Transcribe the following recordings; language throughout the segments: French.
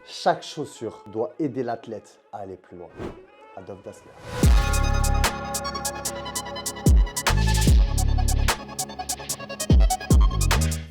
chaque chaussure doit aider l'athlète à aller plus loin. Adolphe Dassler.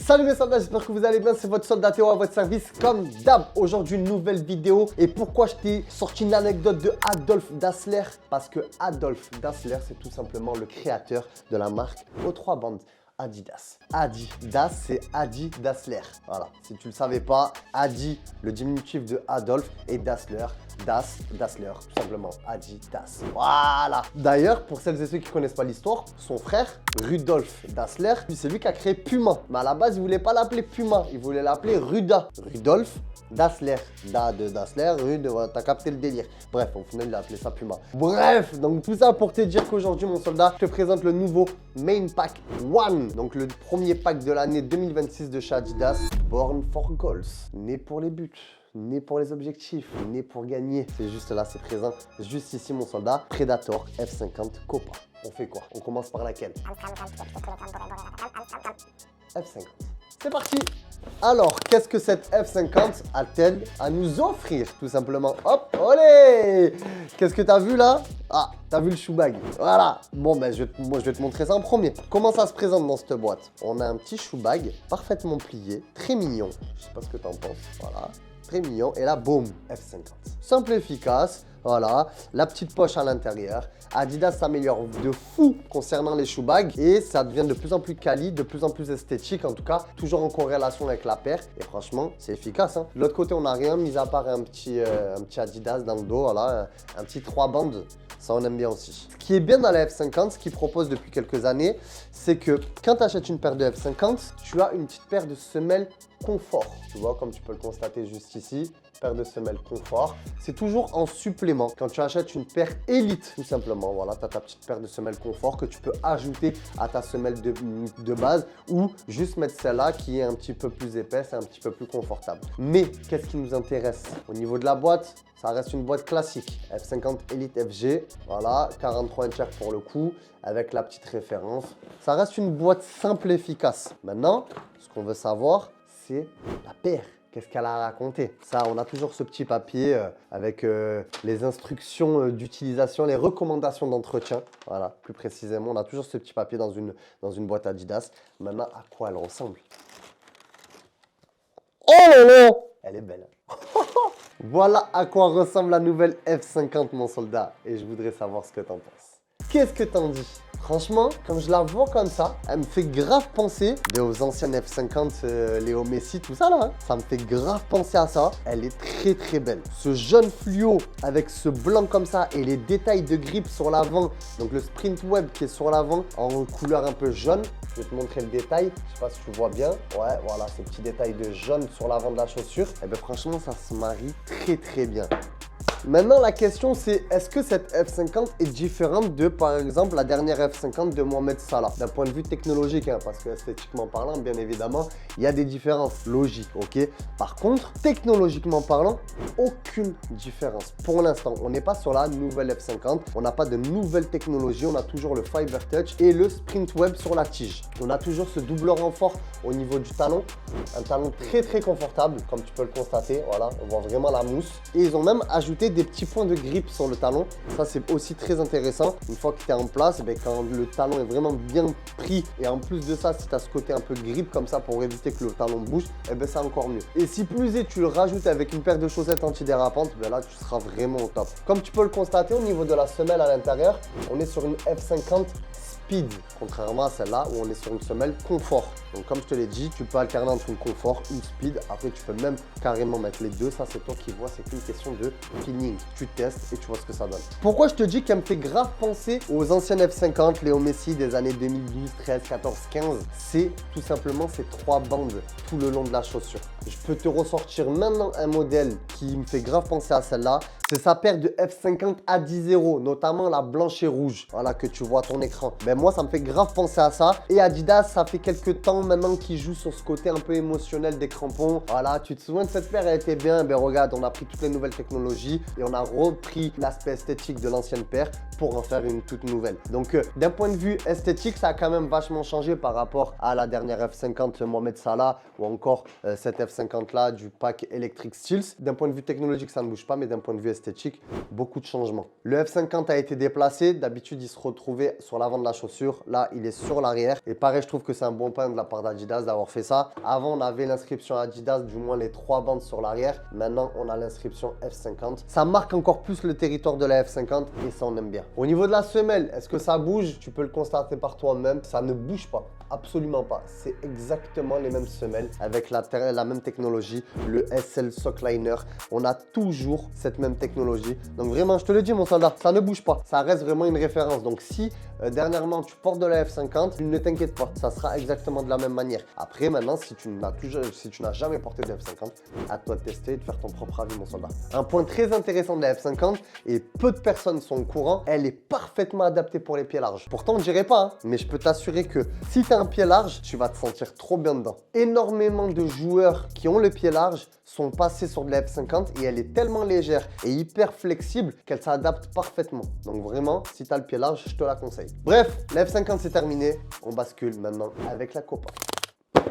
Salut mes soldats, j'espère que vous allez bien, c'est votre soldat Théo à votre service comme d'hab. Aujourd'hui une nouvelle vidéo et pourquoi je t'ai sorti une anecdote de Adolphe Dassler? Parce que Adolphe Dassler c'est tout simplement le créateur de la marque aux trois bandes Adidas. Adidas c'est Adi Dassler. Voilà, si tu ne le savais pas, Adi, le diminutif de Adolphe et Dassler, Dassler, tout simplement Adidas. Voilà. D'ailleurs, pour celles et ceux qui ne connaissent pas l'histoire, son frère, Rudolf Dassler, c'est lui qui a créé Puma. Mais à la base, il ne voulait pas l'appeler Puma, il voulait l'appeler Ruda. Rudolf Dassler. Da de Dassler, Rude, t'as capté le délire. Bref, au final, il a appelé ça Puma. Bref, donc tout ça pour te dire qu'aujourd'hui, mon soldat, je te présente le nouveau Main Pack One. Donc le premier pack de l'année 2026 de chez Adidas, Born for Goals. Né pour les buts, né pour les objectifs, né pour gagner. C'est juste là, c'est présent. Juste ici, mon soldat, Predator F50 Copa. On fait quoi? On commence par laquelle? F50. C'est parti! Alors, qu'est-ce que cette F50 a-t-elle à nous offrir? Tout simplement, hop, olé! Qu'est-ce que t'as vu là? Ah, t'as vu le shoe bag? Voilà. Bon, ben, moi, je vais te montrer ça en premier. Comment ça se présente dans cette boîte? On a un petit shoe bag parfaitement plié, très mignon. Je sais pas ce que t'en penses. Voilà. Très mignon. Et là, boum, F50. Simple et efficace. Voilà, la petite poche à l'intérieur. Adidas s'améliore de fou concernant les shoe bags et ça devient de plus en plus quali, de plus en plus esthétique. En tout cas, toujours en corrélation avec la paire. Et franchement, c'est efficace. Hein. De l'autre côté, on n'a rien, mis à part un petit Adidas dans le dos. Voilà, un petit 3 bandes. Ça, on aime bien aussi. Ce qui est bien dans la F50, ce qu'ils proposent depuis quelques années, c'est que quand tu achètes une paire de F50, tu as une petite paire de semelles confort. Tu vois, comme tu peux le constater juste ici, paire de semelles confort. C'est toujours en supplément. Quand tu achètes une paire élite, tout simplement, voilà, tu as ta petite paire de semelles confort que tu peux ajouter à ta semelle de base ou juste mettre celle-là qui est un petit peu plus épaisse et un petit peu plus confortable. Mais qu'est-ce qui nous intéresse? Au niveau de la boîte, ça reste une boîte classique. F50 Elite FG, voilà, 43 inches pour le coup, avec la petite référence. Ça reste une boîte simple et efficace. Maintenant, ce qu'on veut savoir, c'est la paire. Qu'est-ce qu'elle a raconté? Ça, on a toujours ce petit papier avec les instructions d'utilisation, les recommandations d'entretien. Voilà, plus précisément, on a toujours ce petit papier dans une boîte Adidas. Maintenant, à quoi elle ressemble? Oh là là! Elle est belle. Voilà à quoi ressemble la nouvelle F50, mon soldat. Et je voudrais savoir ce que t'en penses. Qu'est-ce que t'en dis? Franchement, quand je la vois comme ça, elle me fait grave penser aux anciennes F50, Léo Messi, tout ça là. Hein. Ça me fait grave penser à ça. Elle est très très belle. Ce jaune fluo avec ce blanc comme ça et les détails de grip sur l'avant. Donc le sprint web qui est sur l'avant en couleur un peu jaune. Je vais te montrer le détail. Je sais pas si tu vois bien. Ouais, voilà, ces petits détails de jaune sur l'avant de la chaussure. Et bien franchement, ça se marie très très bien. Maintenant, la question c'est, est-ce que cette F50 est différente de, par exemple, la dernière F50 de Mohamed Salah? D'un point de vue technologique, hein, parce que esthétiquement parlant, bien évidemment, il y a des différences logiques, ok? Par contre, technologiquement parlant, aucune différence. Pour l'instant, on n'est pas sur la nouvelle F50, on n'a pas de nouvelle technologie, on a toujours le Fiber Touch et le Sprint Web sur la tige. On a toujours ce double renfort au niveau du talon, un talon très très confortable, comme tu peux le constater, voilà, on voit vraiment la mousse. Et ils ont même ajouté des petits points de grip sur le talon. Ça, c'est aussi très intéressant. Une fois que tu es en place, eh bien, quand le talon est vraiment bien pris et en plus de ça, si tu as ce côté un peu grip comme ça pour éviter que le talon bouge, eh bien, c'est encore mieux. Et si plus est, tu le rajoutes avec une paire de chaussettes antidérapantes, ben là, tu seras vraiment au top. Comme tu peux le constater, au niveau de la semelle à l'intérieur, on est sur une F50 Speed, contrairement à celle-là où on est sur une semelle confort. Donc comme je te l'ai dit, tu peux alterner entre une confort, une speed. Après, tu peux même carrément mettre les deux. Ça, c'est toi qui vois. C'est une question de feeling. Tu testes et tu vois ce que ça donne. Pourquoi je te dis qu'elle me fait grave penser aux anciennes F50, Léo Messi des années 2012, 13, 14, 15? C'est tout simplement ces trois bandes tout le long de la chaussure. Je peux te ressortir maintenant un modèle qui me fait grave penser à celle-là. C'est sa paire de F50 A10 notamment la blanche et rouge. Voilà que tu vois à ton écran. Mais Ben moi, ça me fait grave penser à ça. Et Adidas, ça fait quelques temps maintenant qu'ils jouent sur ce côté un peu émotionnel des crampons. Voilà, tu te souviens de cette paire, elle était bien. Ben regarde, on a pris toutes les nouvelles technologies et on a repris l'aspect esthétique de l'ancienne paire pour en faire une toute nouvelle. Donc, d'un point de vue esthétique, ça a quand même vachement changé par rapport à la dernière F50 Mohamed Salah ou encore cette F50 là du pack Electric Steels. D'un point de vue technologique, ça ne bouge pas, mais d'un point de vue esthétique, beaucoup de changements. Le F50 a été déplacé. D'habitude, il se retrouvait sur l'avant de la chaussure. Là, il est sur l'arrière. Et pareil, je trouve que c'est un bon point de la part d'Adidas d'avoir fait ça. Avant, on avait l'inscription Adidas, du moins les 3 bandes sur l'arrière. Maintenant, on a l'inscription F50. Ça marque encore plus le territoire de la F50 et ça, on aime bien. Au niveau de la semelle, est-ce que ça bouge? Tu peux le constater par toi-même. Ça ne bouge pas. Absolument pas. C'est exactement les mêmes semelles avec la même technologie, le SL Sockliner. On a toujours cette même technologie. Donc vraiment, je te le dis mon soldat, ça ne bouge pas. Ça reste vraiment une référence. Donc si dernièrement tu portes de la F50, ne t'inquiète pas, ça sera exactement de la même manière. Après maintenant, si tu n'as jamais porté de F50, à toi de tester et de faire ton propre avis mon soldat. Un point très intéressant de la F50 et peu de personnes sont au courant, elle est parfaitement adaptée pour les pieds larges. Pourtant, on ne dirait pas, hein, mais je peux t'assurer que si tu as un pied large, tu vas te sentir trop bien dedans. Énormément de joueurs qui ont le pied large sont passés sur de la F50 et elle est tellement légère et hyper flexible qu'elle s'adapte parfaitement. Donc vraiment, si tu as le pied large, je te la conseille. Bref, la F50 c'est terminé. On bascule maintenant avec la Copa.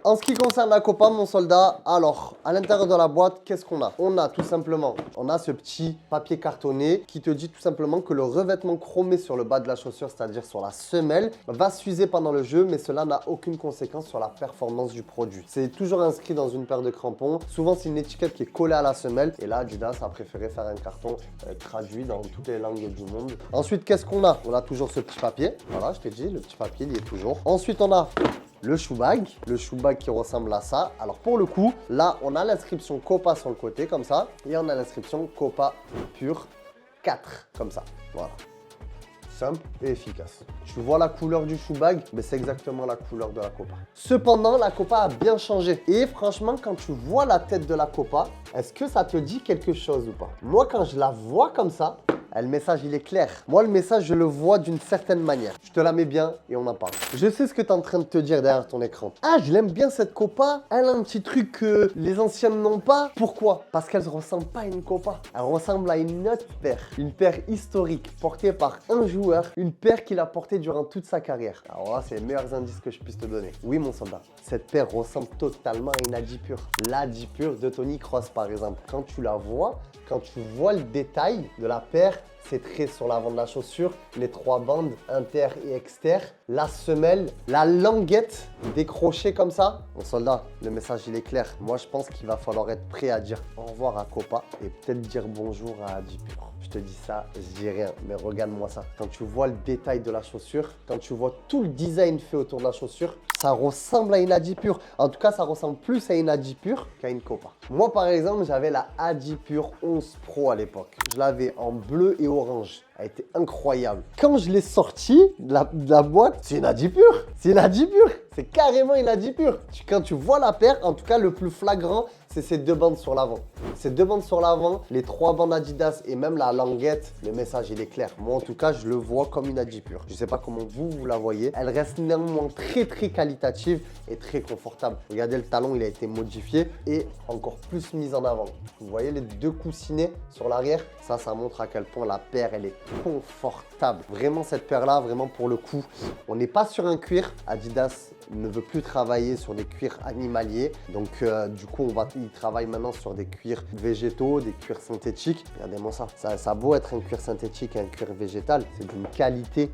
En ce qui concerne la Copa, mon soldat, alors, à l'intérieur de la boîte, qu'est-ce qu'on a? On a tout simplement, on a ce petit papier cartonné qui te dit tout simplement que le revêtement chromé sur le bas de la chaussure, c'est-à-dire sur la semelle, va s'user pendant le jeu, mais cela n'a aucune conséquence sur la performance du produit. C'est toujours inscrit dans une paire de crampons. Souvent, c'est une étiquette qui est collée à la semelle. Et là, Adidas a préféré faire un carton traduit dans toutes les langues du monde. Ensuite, qu'est-ce qu'on a? On a toujours ce petit papier. Voilà, je t'ai dit, le petit papier, il y est toujours. Ensuite, on a le shoe bag qui ressemble à ça. Alors pour le coup, là, on a l'inscription Copa sur le côté, comme ça. Et on a l'inscription Copa Pure 4, comme ça. Voilà. Simple et efficace. Tu vois la couleur du shoe bag, mais c'est exactement la couleur de la Copa. Cependant, la Copa a bien changé. Et franchement, quand tu vois la tête de la Copa, est-ce que ça te dit quelque chose ou pas? Moi, quand je la vois comme ça, le message, il est clair. Moi, le message, je le vois d'une certaine manière. Je te la mets bien et on en parle. Je sais ce que tu es en train de te dire derrière ton écran. Ah, je l'aime bien cette Copa. Elle a un petit truc que les anciennes n'ont pas. Pourquoi? Parce qu'elle ne ressemble pas à une Copa. Elle ressemble à une autre paire. Une paire historique portée par un joueur. Une paire qu'il a portée durant toute sa carrière. Alors là, c'est les meilleurs indices que je puisse te donner. Oui, mon soldat. Cette paire ressemble totalement à une Adipure. L'Adipure de Tony Kroos, par exemple. Quand tu la vois, quand tu vois le détail de la paire, c'est trait sur l'avant de la chaussure, les 3 bandes inter et exter, la semelle, la languette décrochée comme ça. Mon soldat, le message il est clair. Moi je pense qu'il va falloir être prêt à dire au revoir à Copa et peut-être dire bonjour à Adipure. Je te dis ça, je dis rien, mais regarde-moi ça. Quand tu vois le détail de la chaussure, quand tu vois tout le design fait autour de la chaussure, ça ressemble à une Adipure. En tout cas, ça ressemble plus à une Adipure qu'à une Copa. Moi, par exemple, j'avais la Adipure 11 Pro à l'époque. Je l'avais en bleu et orange. Elle était incroyable. Quand je l'ai sortie de la boîte, c'est une Adipure. C'est une Adipure. C'est carrément une Adipure. Quand tu vois la paire, en tout cas, le plus flagrant, c'est ces 2 bandes sur l'avant. Ces 2 bandes sur l'avant, les 3 bandes Adidas et même la languette, le message, il est clair. Moi, en tout cas, je le vois comme une Adipure. Je ne sais pas comment vous la voyez. Elle reste néanmoins très qualitative et très confortable. Regardez, le talon, il a été modifié et encore plus mis en avant. Vous voyez les 2 coussinets sur l'arrière? Ça montre à quel point la paire, elle est confortable. Vraiment, cette paire-là, vraiment pour le coup, on n'est pas sur un cuir. Adidas ne veut plus travailler sur des cuirs animaliers. Donc, du coup, il travaille maintenant sur des cuirs végétaux, des cuirs synthétiques. Regardez-moi ça. Ça a beau être un cuir synthétique et un cuir végétal, c'est d'une qualité.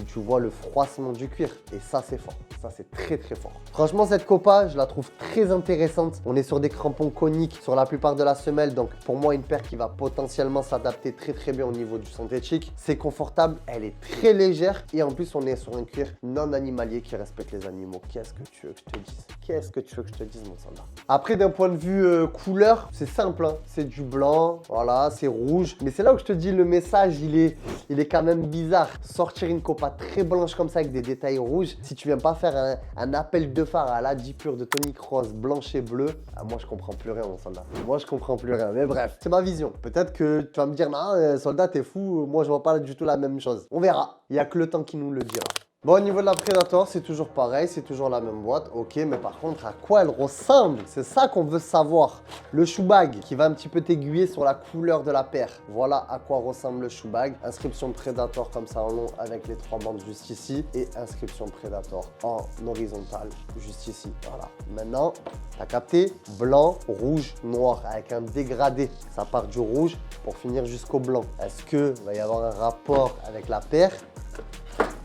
Tu vois le froissement du cuir et ça c'est fort, ça c'est très fort. Franchement cette Copa je la trouve très intéressante. On est sur des crampons coniques sur la plupart de la semelle, donc pour moi une paire qui va potentiellement s'adapter très bien au niveau du synthétique. C'est confortable, elle est très légère et en plus on est sur un cuir non animalier qui respecte les animaux. Qu'est-ce que tu veux que je te dise? Qu'est-ce que tu veux que je te dise mon soldat? Après d'un point de vue couleur, c'est simple, hein. C'est du blanc, voilà, c'est rouge. Mais c'est là où je te dis le message il est quand même bizarre. Sortir une Copa très blanche comme ça avec des détails rouges, si tu viens pas faire un appel de phare à l'Adipure de Tony Kroos blanche et bleu, moi je comprends plus rien mon soldat. Moi je comprends plus rien, mais bref, c'est ma vision. Peut-être que tu vas me dire non soldat t'es fou, moi je vois pas du tout la même chose. On verra, il n'y a que le temps qui nous le dira. Bon, au niveau de la Predator, c'est toujours pareil, c'est toujours la même boîte. Ok, mais par contre, à quoi elle ressemble? C'est ça qu'on veut savoir. Le shoe bag qui va un petit peu t'aiguiller sur la couleur de la paire. Voilà à quoi ressemble le shoe bag. Inscription Predator comme ça en long avec les 3 bandes juste ici. Et inscription Predator en horizontal juste ici. Voilà. Maintenant, t'as capté? Blanc, rouge, noir avec un dégradé. Ça part du rouge pour finir jusqu'au blanc. Est-ce qu'il va y avoir un rapport avec la paire?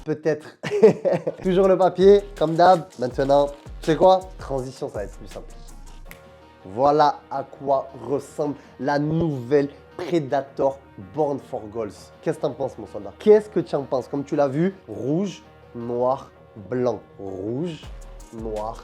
Peut-être. Toujours le papier, comme d'hab. Maintenant, tu sais quoi? Transition, ça va être plus simple. Voilà à quoi ressemble la nouvelle Predator Born for Goals. Qu'est-ce que tu en penses, mon soldat? Qu'est-ce que tu en penses? Comme tu l'as vu, rouge, noir, blanc. Rouge, noir,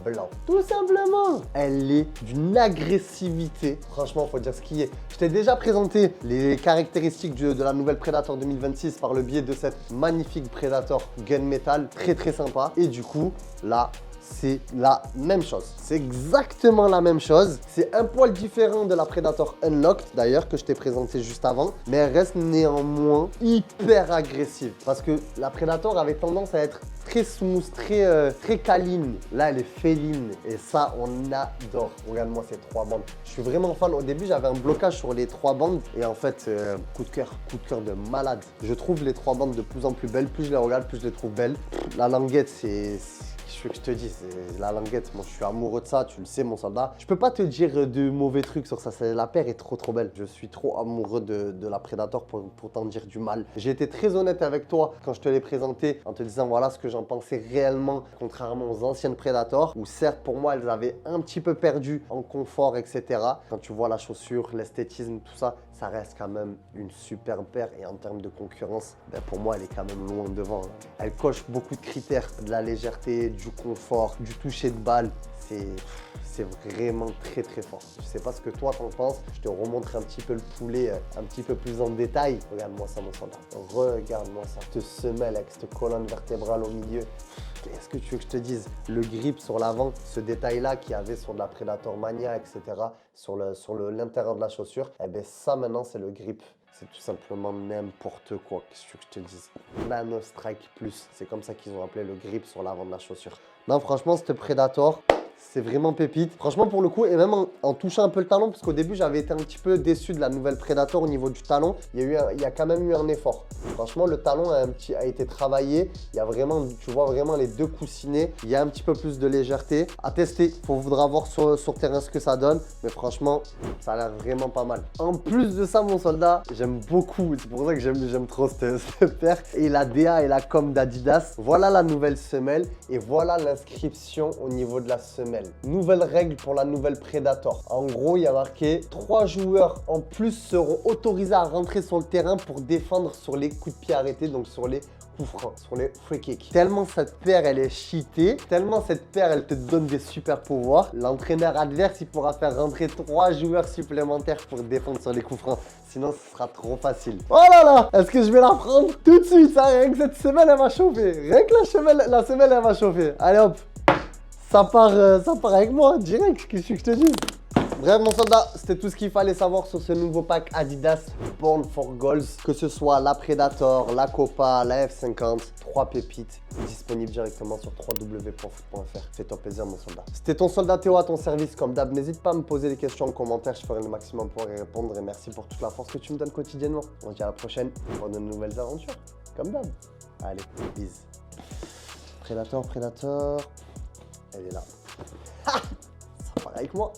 blanc. Tout simplement. Elle est d'une agressivité. Franchement, il faut dire ce qui est. Je t'ai déjà présenté les caractéristiques de la nouvelle Predator 2026 par le biais de cette magnifique Predator Gunmetal. Très, très sympa. Et du coup, là, c'est la même chose. C'est exactement la même chose. C'est un poil différent de la Predator Unlocked, d'ailleurs, que je t'ai présenté juste avant. Mais elle reste néanmoins hyper agressive. Parce que la Predator avait tendance à être très smooth, très câline. Là, elle est féline. Et ça, on adore. Regarde-moi ces 3 bandes. Je suis vraiment fan. Au début, j'avais un blocage sur les 3 bandes. Et en fait, coup de cœur de malade. Je trouve les 3 bandes de plus en plus belles. Plus je les regarde, plus je les trouve belles. La languette, c'est... Je veux que je te dise, la languette, moi je suis amoureux de ça, tu le sais mon soldat. Je peux pas te dire de mauvais trucs sur ça, la paire est trop belle. Je suis trop amoureux de la Predator pour t'en dire du mal. J'ai été très honnête avec toi quand je te l'ai présenté en te disant voilà ce que j'en pensais réellement, contrairement aux anciennes Predator, où certes pour moi elles avaient un petit peu perdu en confort, etc. Quand tu vois la chaussure, l'esthétisme, tout ça, ça reste quand même une superbe paire et en termes de concurrence, ben pour moi elle est quand même loin devant. Elle coche beaucoup de critères, de la légèreté, du confort, du toucher de balle. C'est vraiment très fort. Je sais pas ce que toi t'en penses. Je te remontre un petit peu le poulet un petit peu plus en détail. Regarde-moi ça mon soldat. Regarde-moi ça. Cette semelle avec cette colonne vertébrale au milieu. Qu'est-ce que tu veux que je te dise? Le grip sur l'avant, ce détail-là qu'il y avait sur de la Predator Mania, etc. Sur l'intérieur de la chaussure, eh bien ça maintenant c'est le grip. C'est tout simplement n'importe quoi, qu'est-ce que tu veux que je te dise? Nano Strike Plus, c'est comme ça qu'ils ont appelé le grip sur l'avant de la chaussure. Non, franchement, ce Predator, c'est vraiment pépite. Franchement, pour le coup, et même en touchant un peu le talon, parce qu'au début, j'avais été un petit peu déçu de la nouvelle Predator au niveau du talon. Il y a quand même eu un effort. Franchement, le talon a été travaillé. Il y a vraiment, tu vois vraiment les 2 coussinets. Il y a un petit peu plus de légèreté. À tester, il faudra voir sur terrain ce que ça donne. Mais franchement, ça a l'air vraiment pas mal. En plus de ça, mon soldat, j'aime beaucoup. C'est pour ça que j'aime trop cette paire. Et la DA et la com d'Adidas. Voilà la nouvelle semelle. Et voilà l'inscription au niveau de la semelle. Nouvelle règle pour la nouvelle Predator. En gros, il y a marqué 3 joueurs en plus seront autorisés à rentrer sur le terrain pour défendre sur les coups de pied arrêtés, donc sur les coups francs, sur les free kicks. Tellement cette paire, elle est cheatée, tellement cette paire, elle te donne des super pouvoirs. L'entraîneur adverse, il pourra faire rentrer 3 joueurs supplémentaires pour défendre sur les coups francs. Sinon, ce sera trop facile. Oh là là, est-ce que je vais la prendre tout de suite? Ça, rien que cette semelle, elle va chauffer. Rien que la semelle, elle va chauffer. Allez hop. Ça part avec moi, direct, qu'est-ce que je te dis? Bref, mon soldat, c'était tout ce qu'il fallait savoir sur ce nouveau pack Adidas Born for Goals. Que ce soit la Predator, la Copa, la F50, 3 pépites disponibles directement sur www.foot.fr. Fais-toi plaisir, mon soldat. C'était ton soldat Théo à ton service, comme d'hab. N'hésite pas à me poser des questions en commentaire, je ferai le maximum pour y répondre. Et merci pour toute la force que tu me donnes quotidiennement. On se dit à la prochaine pour de nouvelles aventures, comme d'hab. Allez, bis. Predator. Elle est là. Ha! Ça part avec moi.